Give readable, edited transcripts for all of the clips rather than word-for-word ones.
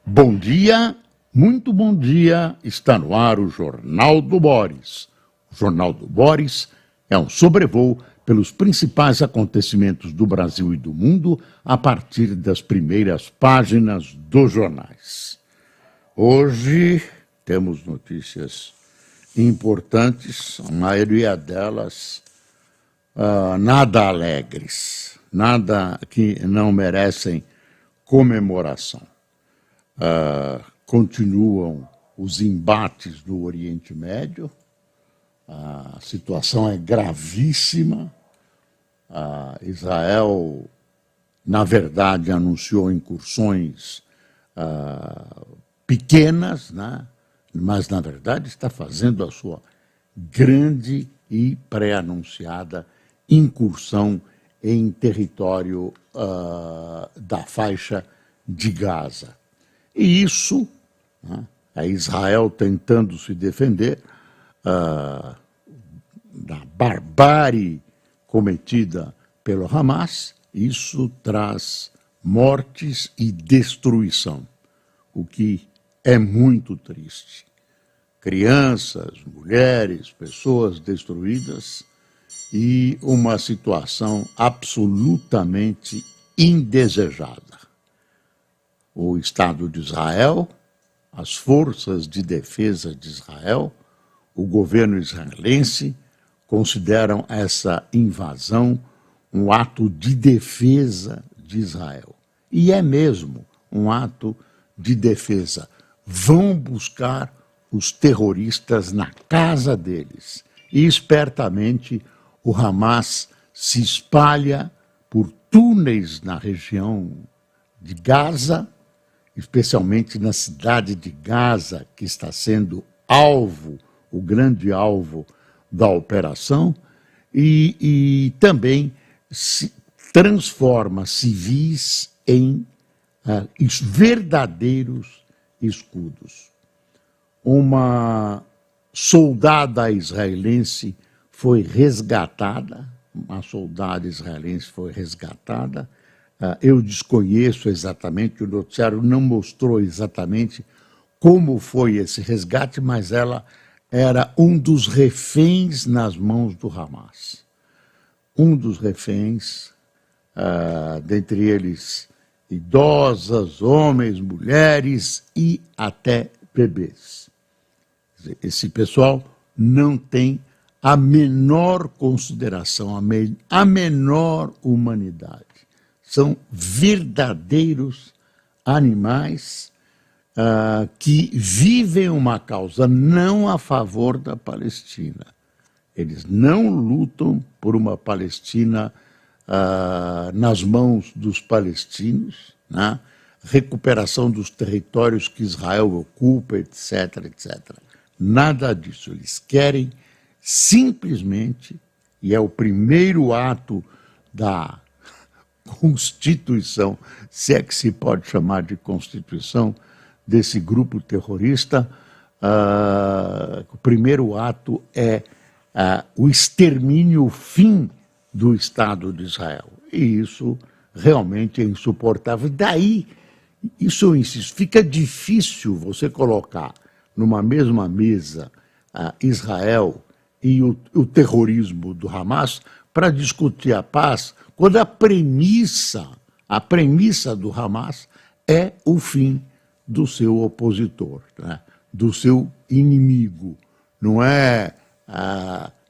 Bom dia, muito bom dia, está no ar o Jornal do Boris. O Jornal do Boris é um sobrevoo pelos principais acontecimentos do Brasil e do mundo a partir das primeiras páginas dos jornais. Hoje temos notícias importantes, a maioria delas nada alegres, nada que não merecem comemoração. Continuam os embates no Oriente Médio, a situação é gravíssima. Israel, na verdade, anunciou incursões pequenas, né? Mas, na verdade, está fazendo a sua grande e pré-anunciada incursão em território da faixa de Gaza. E isso, né, é Israel tentando se defender da barbárie cometida pelo Hamas. Isso traz mortes e destruição, o que é muito triste. Crianças, mulheres, pessoas destruídas e uma situação absolutamente indesejada. O Estado de Israel, as forças de defesa de Israel, o governo israelense consideram essa invasão um ato de defesa de Israel. E é mesmo um ato de defesa. Vão buscar os terroristas na casa deles. E, espertamente, o Hamas se espalha por túneis na região de Gaza, especialmente na cidade de Gaza, que está sendo alvo, o grande alvo da operação, e também se transforma civis em verdadeiros escudos. Uma soldada israelense foi resgatada, eu desconheço exatamente, o noticiário não mostrou exatamente como foi esse resgate, mas ela era um dos reféns nas mãos do Hamas. Um dos reféns, dentre eles idosas, homens, mulheres e até bebês. Esse pessoal não tem a menor consideração, a menor humanidade. São verdadeiros animais que vivem uma causa não a favor da Palestina. Eles não lutam por uma Palestina nas mãos dos palestinos, né? Recuperação dos territórios que Israel ocupa, etc., etc. Nada disso. Eles querem simplesmente, e é o primeiro ato da Constituição, se é que se pode chamar de Constituição, desse grupo terrorista, o primeiro ato é o extermínio, o fim do Estado de Israel. E isso realmente é insuportável. Daí, isso eu insisto, fica difícil você colocar numa mesma mesa Israel e o terrorismo do Hamas para discutir a paz, quando a premissa do Hamas é o fim do seu opositor, né? Do seu inimigo. Não é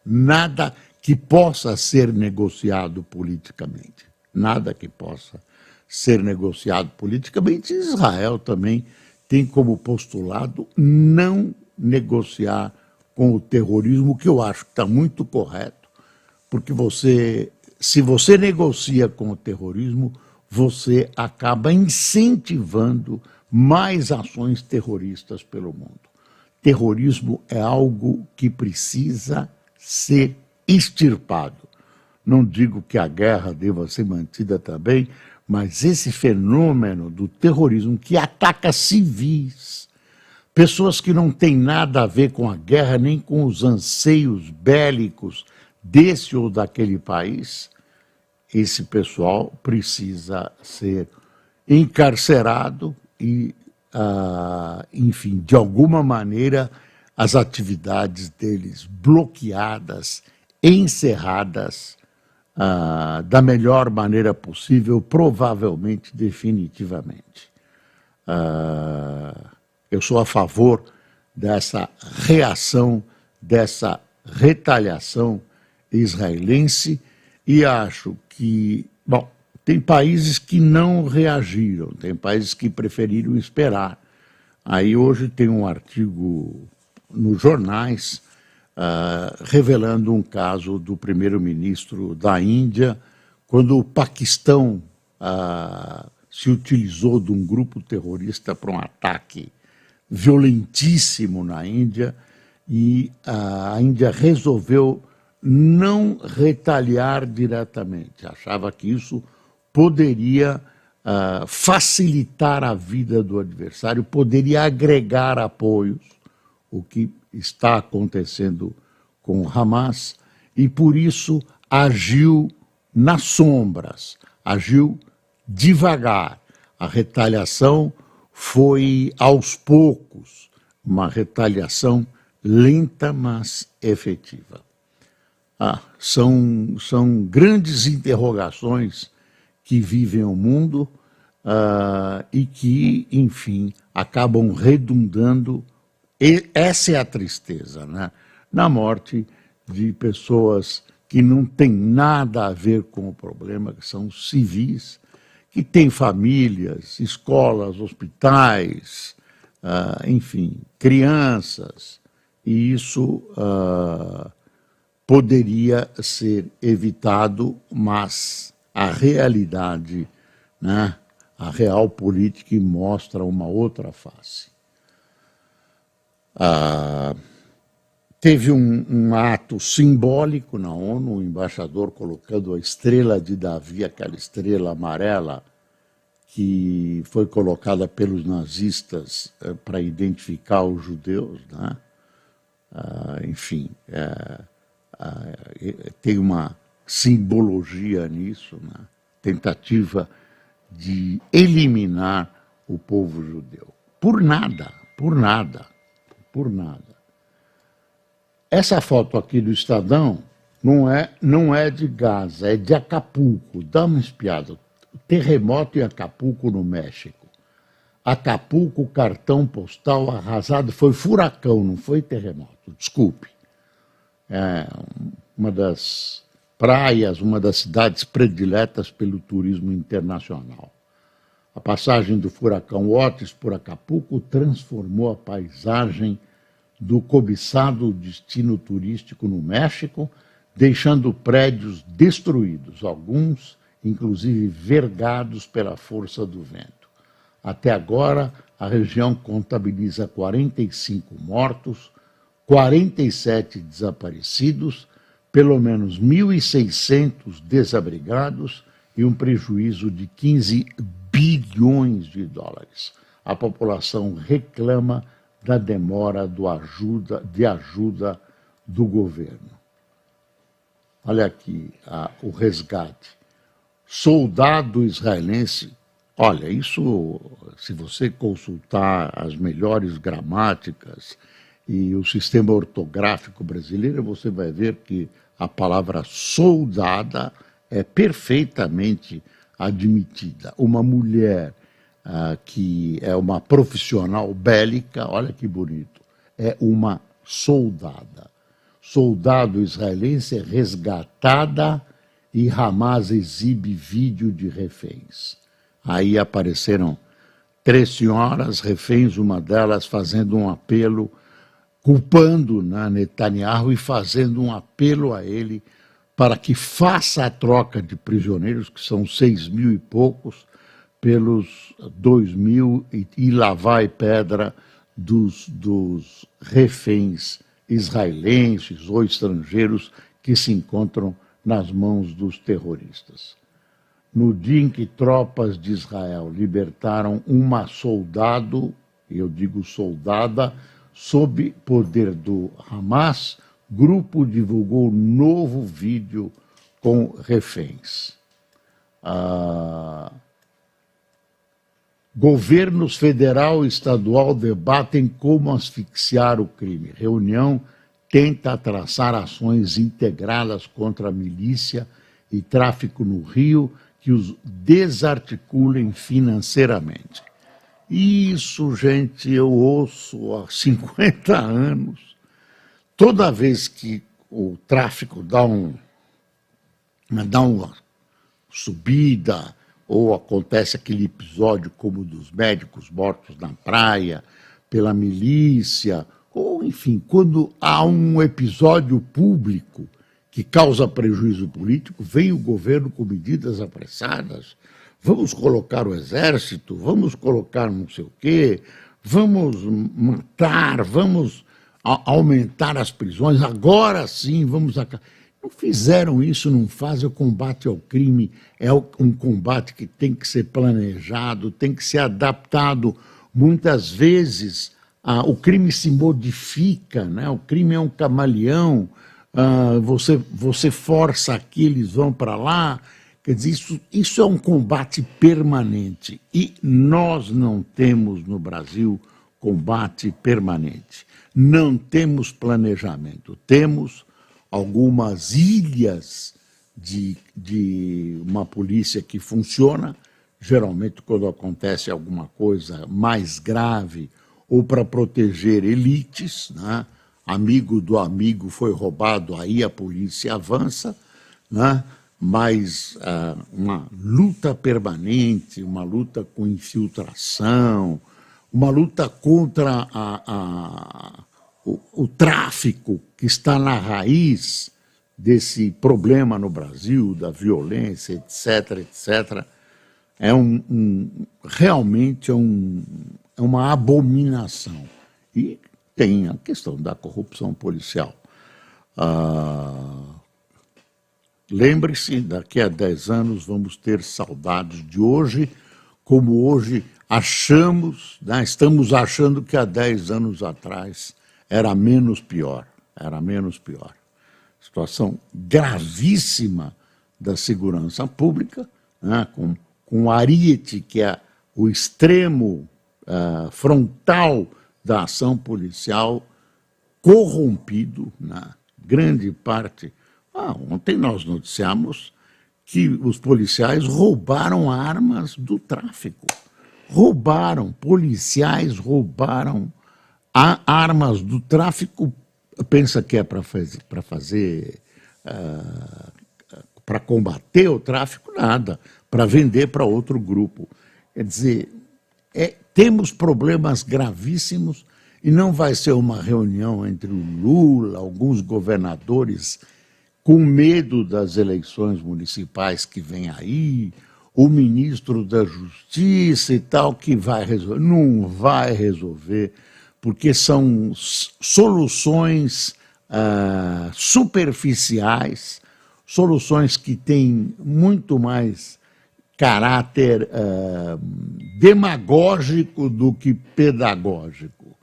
nada que possa ser negociado politicamente. Nada que possa ser negociado politicamente. Israel também tem como postulado não negociar com o terrorismo, que eu acho que está muito correto, porque se você negocia com o terrorismo, você acaba incentivando mais ações terroristas pelo mundo. Terrorismo é algo que precisa ser extirpado. Não digo que a guerra deva ser mantida também, mas esse fenômeno do terrorismo que ataca civis, pessoas que não têm nada a ver com a guerra, nem com os anseios bélicos desse ou daquele país, esse pessoal precisa ser encarcerado e enfim, de alguma maneira, as atividades deles bloqueadas, encerradas, da melhor maneira possível, provavelmente definitivamente. Eu sou a favor dessa reação, dessa retaliação israelense e acho que, bom, tem países que não reagiram, tem países que preferiram esperar. Aí hoje tem um artigo nos jornais revelando um caso do primeiro-ministro da Índia, quando o Paquistão se utilizou de um grupo terrorista para um ataque violentíssimo na Índia, e a Índia resolveu não retaliar diretamente. Achava que isso poderia facilitar a vida do adversário, poderia agregar apoios, o que está acontecendo com o Hamas, e por isso agiu nas sombras, agiu devagar. A retaliação foi aos poucos, uma retaliação lenta, mas efetiva. São grandes interrogações que vivem o mundo e que, enfim, acabam redundando, e essa é a tristeza, né? Na morte de pessoas que não têm nada a ver com o problema, que são civis, que têm famílias, escolas, hospitais, enfim, crianças, e isso poderia ser evitado, mas a realidade, né, a real política mostra uma outra face. Teve um ato simbólico na ONU, o embaixador colocando a estrela de Davi, aquela estrela amarela que foi colocada pelos nazistas para identificar os judeus, né? Enfim, tem uma simbologia nisso, né? Tentativa de eliminar o povo judeu. Por nada, por nada, por nada. Essa foto aqui do Estadão não é de Gaza, é de Acapulco. Dá uma espiada. Terremoto em Acapulco, no México. Acapulco, cartão postal arrasado, foi furacão, não foi terremoto, desculpe. É uma das praias, uma das cidades prediletas pelo turismo internacional. A passagem do furacão Otis por Acapulco transformou a paisagem do cobiçado destino turístico no México, deixando prédios destruídos, alguns inclusive vergados pela força do vento. Até agora, a região contabiliza 45 mortos, 47 desaparecidos, pelo menos 1.600 desabrigados e um prejuízo de 15 bilhões de dólares. A população reclama da demora de ajuda do governo. Olha aqui o resgate. Soldado israelense, olha, isso, se você consultar as melhores gramáticas e o sistema ortográfico brasileiro, você vai ver que a palavra soldada é perfeitamente admitida. Uma mulher que é uma profissional bélica, olha que bonito, é uma soldada. Soldado israelense é resgatada e Hamas exibe vídeo de reféns. Aí apareceram 3 senhoras reféns, uma delas fazendo um apelo, culpando Netanyahu e fazendo um apelo a ele para que faça a troca de prisioneiros, que são 6.000 e poucos, pelos 2.000 e lá vai pedra dos reféns israelenses ou estrangeiros que se encontram nas mãos dos terroristas. No dia em que tropas de Israel libertaram uma soldado, eu digo soldada, sob poder do Hamas, grupo divulgou novo vídeo com reféns. Governos federal e estadual debatem como asfixiar o crime. Reunião tenta traçar ações integradas contra a milícia e tráfico no Rio que os desarticulem financeiramente. Isso, gente, eu ouço há 50 anos. Toda vez que o tráfico dá uma subida, ou acontece aquele episódio como o dos médicos mortos na praia, pela milícia, ou enfim, quando há um episódio público que causa prejuízo político, vem o governo com medidas apressadas, vamos colocar o exército, vamos colocar não sei o quê, vamos matar, vamos aumentar as prisões, agora sim vamos... Não fizeram isso, não fazem. O combate ao crime é um combate que tem que ser planejado, tem que ser adaptado. Muitas vezes o crime se modifica, né? O crime é um camaleão, você força aqui, eles vão para lá. Quer dizer, isso é um combate permanente e nós não temos no Brasil combate permanente. Não temos planejamento, temos algumas ilhas de uma polícia que funciona, geralmente quando acontece alguma coisa mais grave ou para proteger elites, né? Amigo do amigo foi roubado, aí a polícia avança, né? Mas uma luta permanente, uma luta com infiltração, uma luta contra o tráfico que está na raiz desse problema no Brasil, da violência, etc., etc., realmente é uma abominação. E tem a questão da corrupção policial. Lembre-se, daqui a 10 anos vamos ter saudades de hoje, como hoje achamos, né, estamos achando que há 10 anos atrás era menos pior. Situação gravíssima da segurança pública, né, com o ariete, que é o extremo frontal da ação policial, corrompido na grande parte. Ontem nós noticiamos que os policiais roubaram armas do tráfico. Policiais roubaram armas do tráfico. Pensa que é para combater o tráfico? Nada, para vender para outro grupo. Quer dizer, temos problemas gravíssimos e não vai ser uma reunião entre o Lula, alguns governadores com medo das eleições municipais que vem aí, o ministro da Justiça e tal, que vai resolver. Não vai resolver, porque são soluções superficiais, soluções que têm muito mais caráter demagógico do que pedagógico.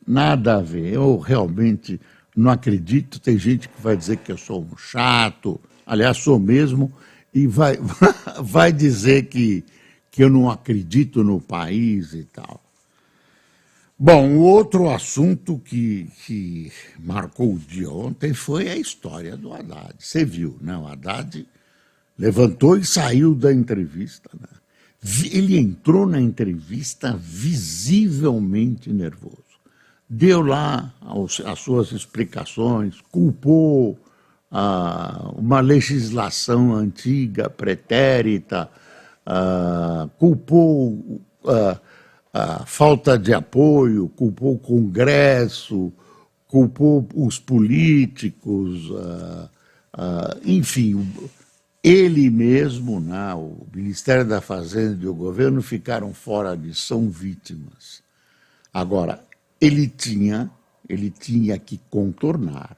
Nada a ver. Eu realmente não acredito. Tem gente que vai dizer que eu sou um chato, aliás, sou mesmo, e vai dizer que eu não acredito no país e tal. Bom, o outro assunto que marcou o dia ontem foi a história do Haddad. Você viu, né? O Haddad levantou e saiu da entrevista, né? Ele entrou na entrevista visivelmente nervoso. Deu lá as suas explicações, culpou uma legislação antiga, pretérita, culpou a falta de apoio, culpou o Congresso, culpou os políticos, enfim, ele mesmo, né, o Ministério da Fazenda e o governo ficaram fora disso, são vítimas. Agora, ele tinha que contornar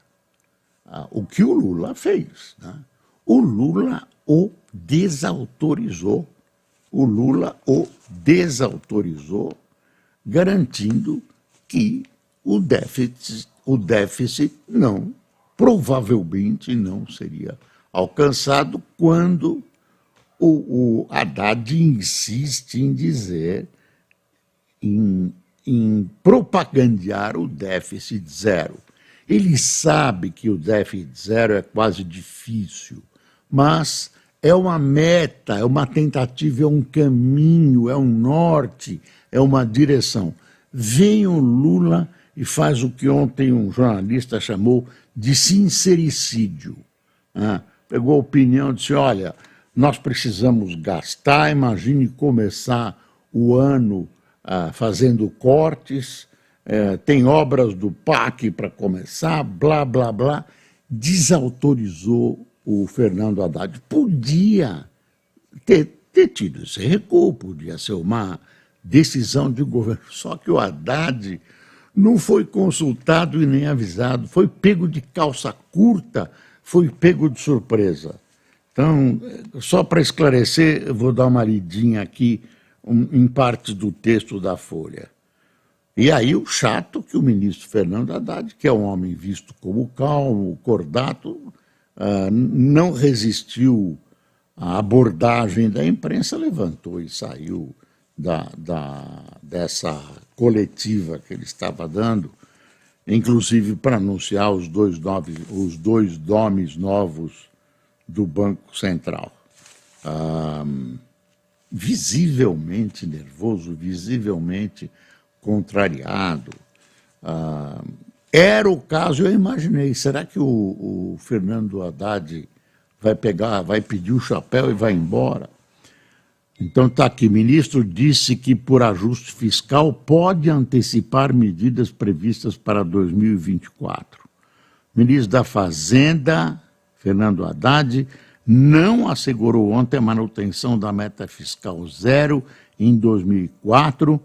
o que o Lula fez, né? O Lula o desautorizou. Garantindo que o déficit provavelmente não seria alcançado, quando o Haddad insiste em dizer em propagandear o déficit zero. Ele sabe que o déficit zero é quase difícil, mas é uma meta, é uma tentativa, é um caminho, é um norte, é uma direção. Vem o Lula e faz o que ontem um jornalista chamou de sincericídio. Pegou a opinião e disse, olha, nós precisamos gastar, imagine começar o ano fazendo cortes, tem obras do PAC para começar, blá, blá, blá. Desautorizou o Fernando Haddad. Podia ter tido esse recuo, podia ser uma decisão de governo, só que o Haddad não foi consultado e nem avisado, foi pego de calça curta, foi pego de surpresa. Então, só para esclarecer, eu vou dar uma lidinha aqui em partes do texto da Folha. E aí o chato que o ministro Fernando Haddad, que é um homem visto como calmo, cordato, não resistiu à abordagem da imprensa, levantou e saiu dessa coletiva que ele estava dando, inclusive para anunciar os dois nomes novos do Banco Central. Visivelmente nervoso, visivelmente contrariado. Era o caso, eu imaginei, será que o Fernando Haddad vai pedir o chapéu e vai embora? Então está aqui, ministro disse que por ajuste fiscal pode antecipar medidas previstas para 2024. Ministro da Fazenda, Fernando Haddad, não assegurou ontem a manutenção da meta fiscal zero em 2004,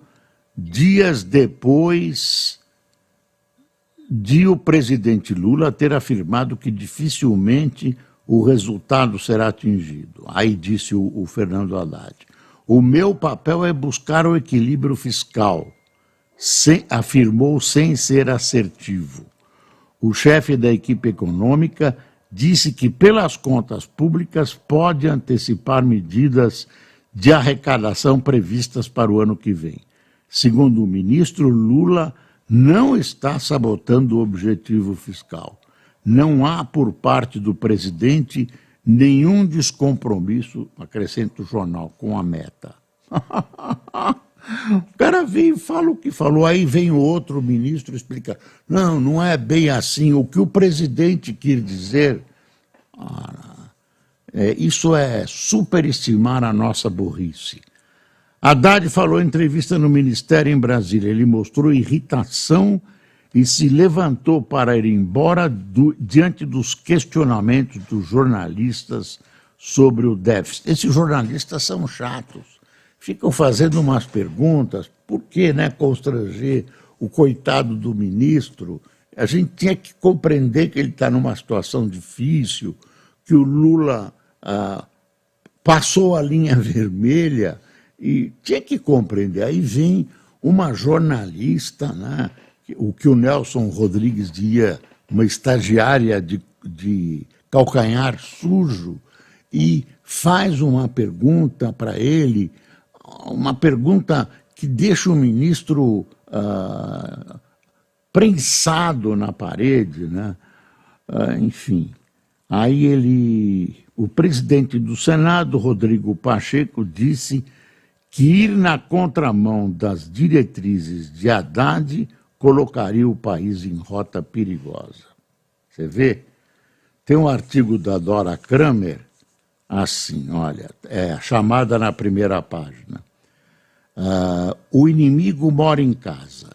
dias depois de o presidente Lula ter afirmado que dificilmente o resultado será atingido. Aí disse o Fernando Haddad, o meu papel é buscar o equilíbrio fiscal, afirmou sem ser assertivo. O chefe da equipe econômica disse que, pelas contas públicas, pode antecipar medidas de arrecadação previstas para o ano que vem. Segundo o ministro, Lula não está sabotando o objetivo fiscal. Não há, por parte do presidente, nenhum descompromisso, acrescenta o jornal, com a meta. O cara vem e fala o que falou, aí vem o outro ministro explicar. Não, não é bem assim, o que o presidente quis dizer. Isso é superestimar a nossa burrice. Haddad falou em entrevista no Ministério em Brasília, ele mostrou irritação e se levantou para ir embora diante dos questionamentos dos jornalistas sobre o déficit. Esses jornalistas são chatos, ficam fazendo umas perguntas, por que, né, constranger o coitado do ministro? A gente tinha que compreender que ele está numa situação difícil, que o Lula passou a linha vermelha e tinha que compreender. Aí vem uma jornalista, né, o que o Nelson Rodrigues diria, uma estagiária de calcanhar sujo, e faz uma pergunta para ele, uma pergunta que deixa o ministro prensado na parede, né? Enfim, aí o presidente do Senado, Rodrigo Pacheco, disse que ir na contramão das diretrizes de Haddad colocaria o país em rota perigosa. Você vê? Tem um artigo da Dora Kramer, assim, olha, chamada na primeira página. O inimigo mora em casa.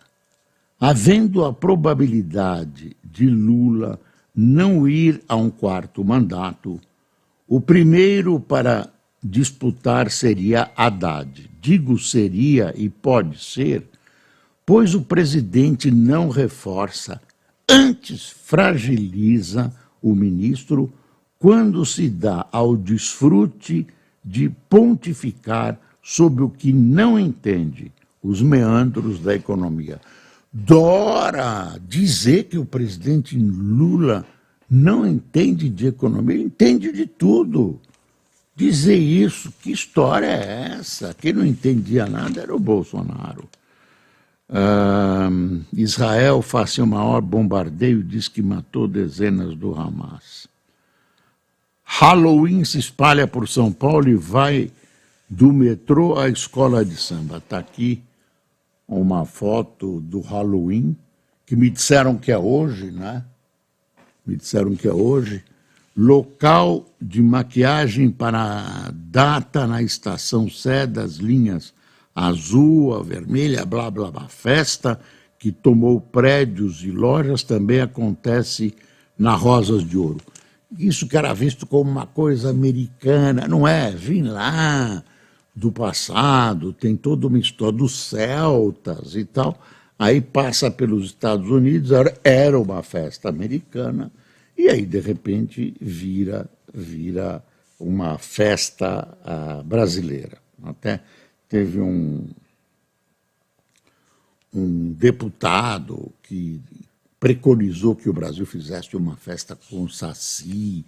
Havendo a probabilidade de Lula não ir a um quarto mandato, o primeiro para disputar seria Haddad. Digo seria e pode ser, pois o presidente não reforça, antes fragiliza o ministro quando se dá ao desfrute de pontificar sobre o que não entende, os meandros da economia. Dora dizer que o presidente Lula não entende de economia, ele entende de tudo. Dizer isso, que história é essa? Quem não entendia nada era o Bolsonaro. Israel faz seu maior bombardeio e diz que matou dezenas do Hamas. Halloween se espalha por São Paulo e vai do metrô à escola de samba. Está aqui uma foto do Halloween, que me disseram que é hoje, né? Me disseram que é hoje. Local de maquiagem para a data na estação Sé das linhas azul, a vermelha, blá, blá, blá. Festa que tomou prédios e lojas também acontece na Rosas de Ouro. Isso que era visto como uma coisa americana, não é? Vim lá do passado, tem toda uma história dos celtas e tal. Aí passa pelos Estados Unidos, era uma festa americana, e aí, de repente, vira uma festa brasileira. Até teve um deputado que preconizou que o Brasil fizesse uma festa com Saci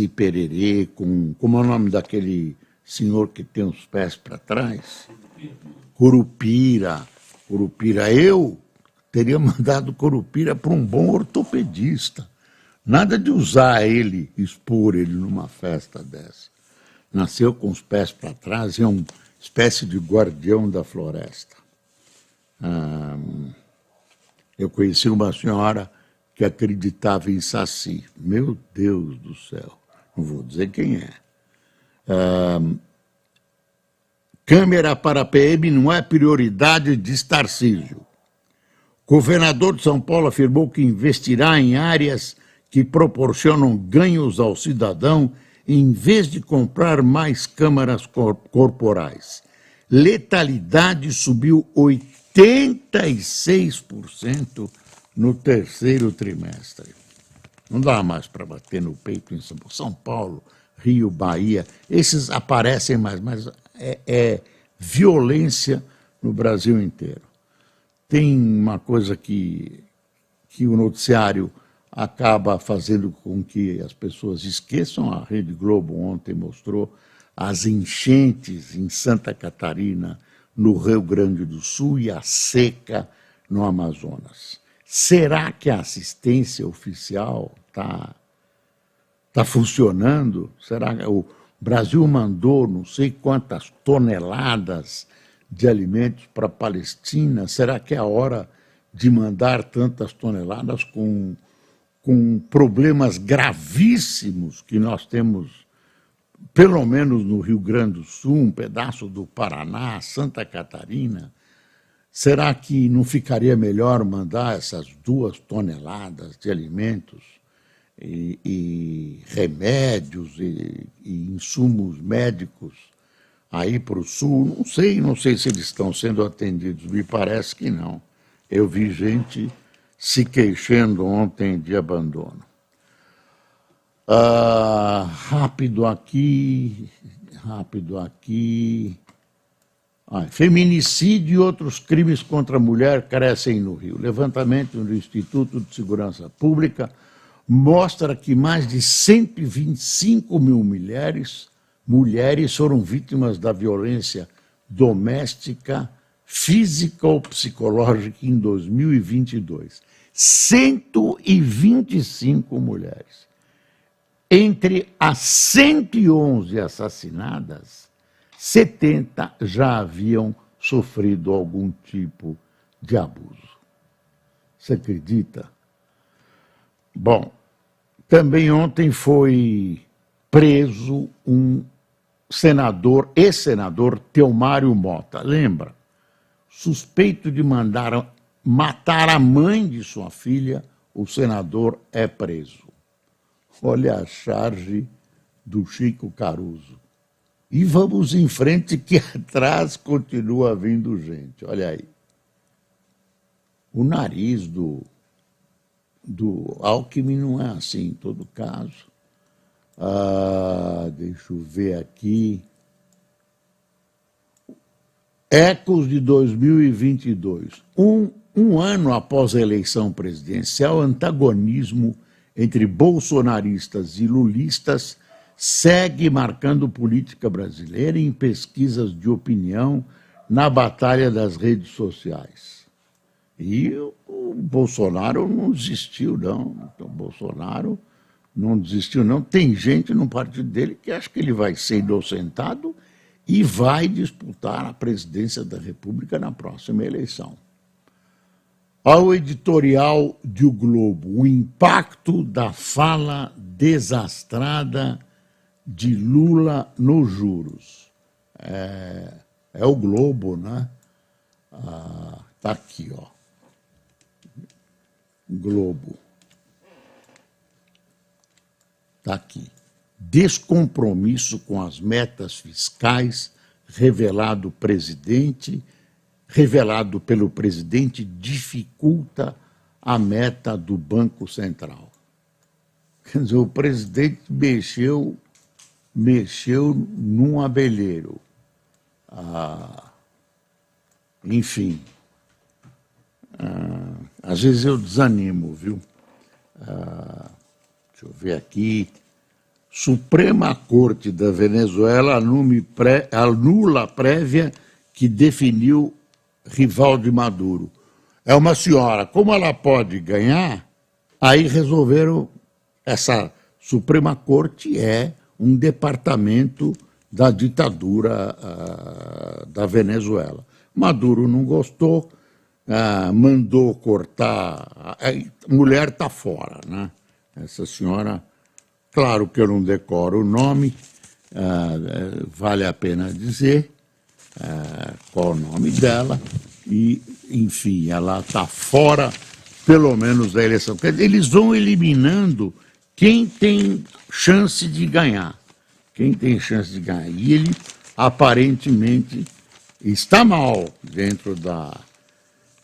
Pererê, como é o nome daquele senhor que tem os pés para trás? Curupira. Eu teria mandado Curupira para um bom ortopedista. Nada de usar ele, expor ele numa festa dessa. Nasceu com os pés para trás e é uma espécie de guardião da floresta. Eu conheci uma senhora que acreditava em Saci. Meu Deus do céu, não vou dizer quem é. Câmera para PM não é prioridade de Tarcísio. Governador de São Paulo afirmou que investirá em áreas que proporcionam ganhos ao cidadão em vez de comprar mais câmaras corporais. Letalidade subiu 86% no terceiro trimestre. Não dá mais para bater no peito em São Paulo, Rio, Bahia. Esses aparecem mais, mas é violência no Brasil inteiro. Tem uma coisa que o noticiário acaba fazendo com que as pessoas esqueçam. A Rede Globo ontem mostrou as enchentes em Santa Catarina, no Rio Grande do Sul, e a seca no Amazonas. Será que a assistência oficial está funcionando? Será que o Brasil mandou não sei quantas toneladas de alimentos para a Palestina? Será que é a hora de mandar tantas toneladas com problemas gravíssimos que nós temos, pelo menos no Rio Grande do Sul, um pedaço do Paraná, Santa Catarina? Será que não ficaria melhor mandar essas 2 toneladas de alimentos e remédios e insumos médicos aí para o Sul? Não sei se eles estão sendo atendidos, me parece que não. Eu vi gente se queixando ontem de abandono. Rápido aqui. Feminicídio e outros crimes contra a mulher crescem no Rio. Levantamento do Instituto de Segurança Pública mostra que mais de 125 mil mulheres foram vítimas da violência doméstica, física ou psicológica em 2022. 125 mulheres. Entre as 111 assassinadas, 70 já haviam sofrido algum tipo de abuso. Você acredita? Bom, também ontem foi preso um ex-senador Teomário Mota, lembra? Suspeito de matar a mãe de sua filha, o senador é preso. Olha a charge do Chico Caruso. E vamos em frente, que atrás continua vindo gente. Olha aí. O nariz do Alckmin não é assim em todo caso. Deixa eu ver aqui. Ecos de 2022. Um ano após a eleição presidencial, antagonismo entre bolsonaristas e lulistas segue marcando política brasileira. Em pesquisas de opinião na batalha das redes sociais. E o Bolsonaro não desistiu, não. Então, o Bolsonaro não desistiu, não. Tem gente no partido dele que acha que ele vai ser inocentado e vai disputar a presidência da República na próxima eleição. Ao editorial de O Globo, o impacto da fala desastrada de Lula nos juros. É o Globo, né? Tá aqui, ó. Globo. Tá aqui. Descompromisso com as metas fiscais revelado pelo presidente dificulta a meta do Banco Central. Quer dizer, o presidente mexeu num abelheiro. Enfim, às vezes eu desanimo, viu? Deixa eu ver aqui. Suprema Corte da Venezuela anula a prévia que definiu rival de Maduro. É uma senhora, como ela pode ganhar? Aí resolveram, essa Suprema Corte é um departamento da ditadura da Venezuela. Maduro não gostou, mandou cortar, a mulher está fora, né? Essa senhora, claro que eu não decoro o nome, vale a pena dizer qual o nome dela, e, enfim, ela está fora, pelo menos, da eleição. Eles vão eliminando quem tem chance de ganhar. Quem tem chance de ganhar. E ele, aparentemente, está mal dentro da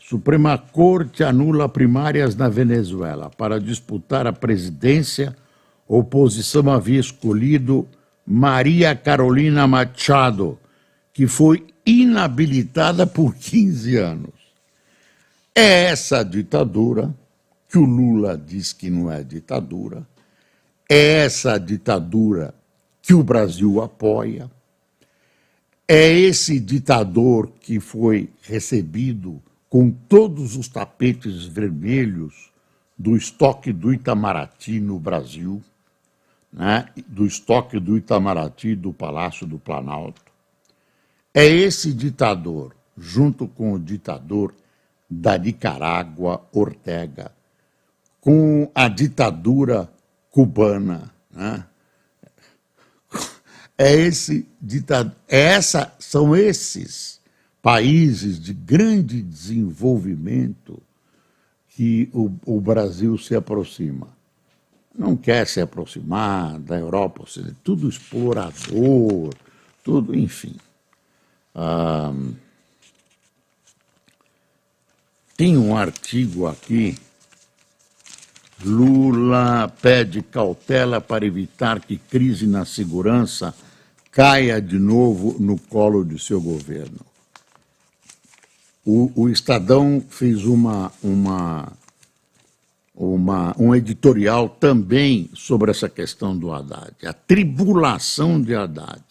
Suprema Corte, anula primárias na Venezuela. Para disputar a presidência, a oposição havia escolhido Maria Carolina Machado, que foi inabilitada por 15 anos. É essa ditadura que o Lula diz que não é ditadura, é essa ditadura que o Brasil apoia, é esse ditador que foi recebido com todos os tapetes vermelhos do estoque do Itamaraty no Brasil, né? Do estoque do Itamaraty do Palácio do Planalto. É esse ditador, junto com o ditador da Nicarágua, Ortega, com a ditadura cubana, né? São esses países de grande desenvolvimento que o Brasil se aproxima. Não quer se aproximar da Europa, ou seja, tudo explorador, tudo, enfim. Tem um artigo aqui, Lula pede cautela para evitar que crise na segurança caia de novo no colo de seu governo. O Estadão fez um editorial também sobre essa questão do Haddad, a tribulação de Haddad.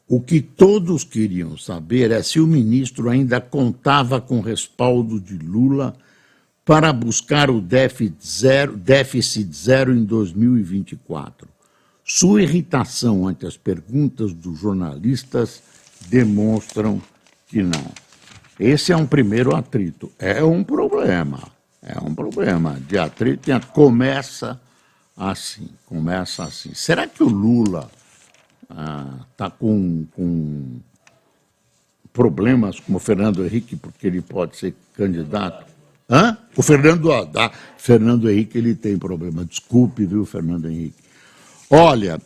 O que todos queriam saber é se o ministro ainda contava com respaldo de Lula para buscar o déficit zero em 2024. Sua irritação ante as perguntas dos jornalistas demonstram que não. Esse é um primeiro atrito. É um problema de atrito. Começa assim. Será que o Lula está com problemas com o Fernando Henrique porque ele pode ser candidato? O Fernando Henrique, ele tem problema. Desculpe, viu, Fernando Henrique. Olha,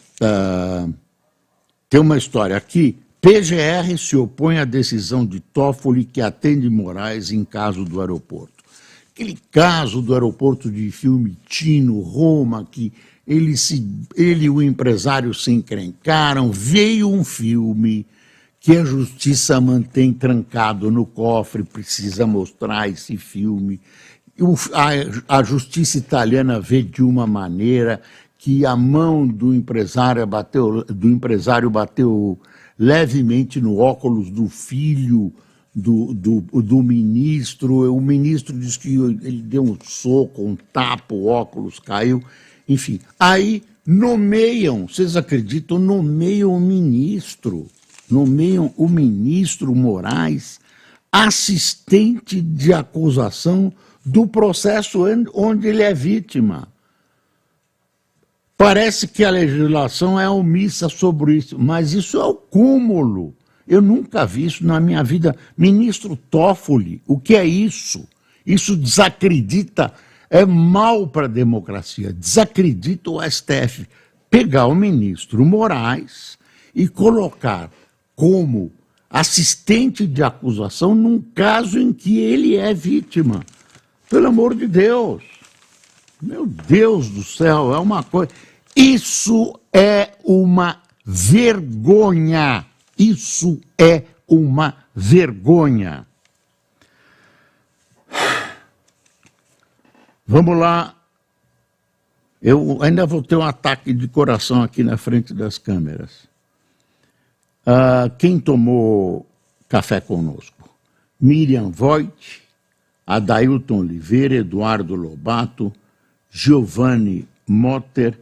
tem uma história aqui. PGR se opõe à decisão de Toffoli que atende Moraes em caso do aeroporto. Aquele caso do aeroporto de Fiumicino, Roma, que ele e o empresário se encrencaram, veio um filme que a justiça mantém trancado no cofre, precisa mostrar esse filme. A justiça italiana vê de uma maneira que a mão do empresário bateu levemente no óculos do filho do ministro. O ministro diz que ele deu um soco, um tapa, o óculos caiu. Enfim, aí nomeiam, vocês acreditam, nomeiam o ministro Moraes assistente de acusação do processo onde ele é vítima. Parece que a legislação é omissa sobre isso, mas isso é o cúmulo. Eu nunca vi isso na minha vida. Ministro Toffoli, o que é isso? Isso desacredita, é mal para a democracia, desacredita o STF. Pegar o ministro Moraes e colocar como assistente de acusação num caso em que ele é vítima. Pelo amor de Deus. Meu Deus do céu, é uma coisa... Isso é uma vergonha. Isso é uma vergonha. Vamos lá. Eu ainda vou ter um ataque de coração aqui na frente das câmeras. Quem tomou café conosco? Miriam Voigt, Adailton Oliveira, Eduardo Lobato, Giovanni Motter,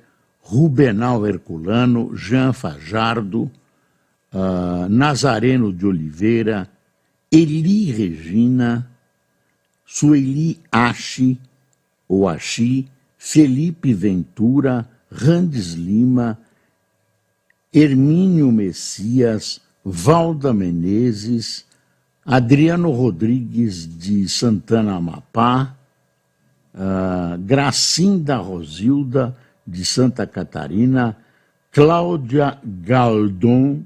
Rubenal Herculano, Jean Fajardo, Nazareno de Oliveira, Eli Regina, Sueli Ashi, ou Ashi, Felipe Ventura, Randes Lima, Hermínio Messias, Valda Menezes, Adriano Rodrigues de Santana Amapá, Gracinda Rosilda de Santa Catarina, Cláudia Gavaldon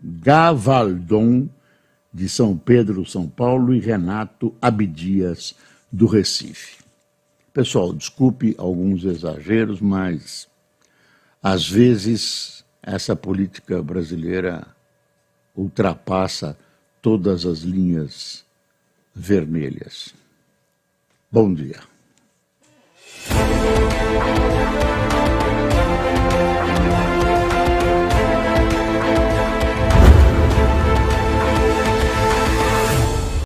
de São Pedro, São Paulo e Renato Abdias do Recife. Pessoal, desculpe alguns exageros, mas às vezes essa política brasileira ultrapassa todas as linhas vermelhas. Bom dia.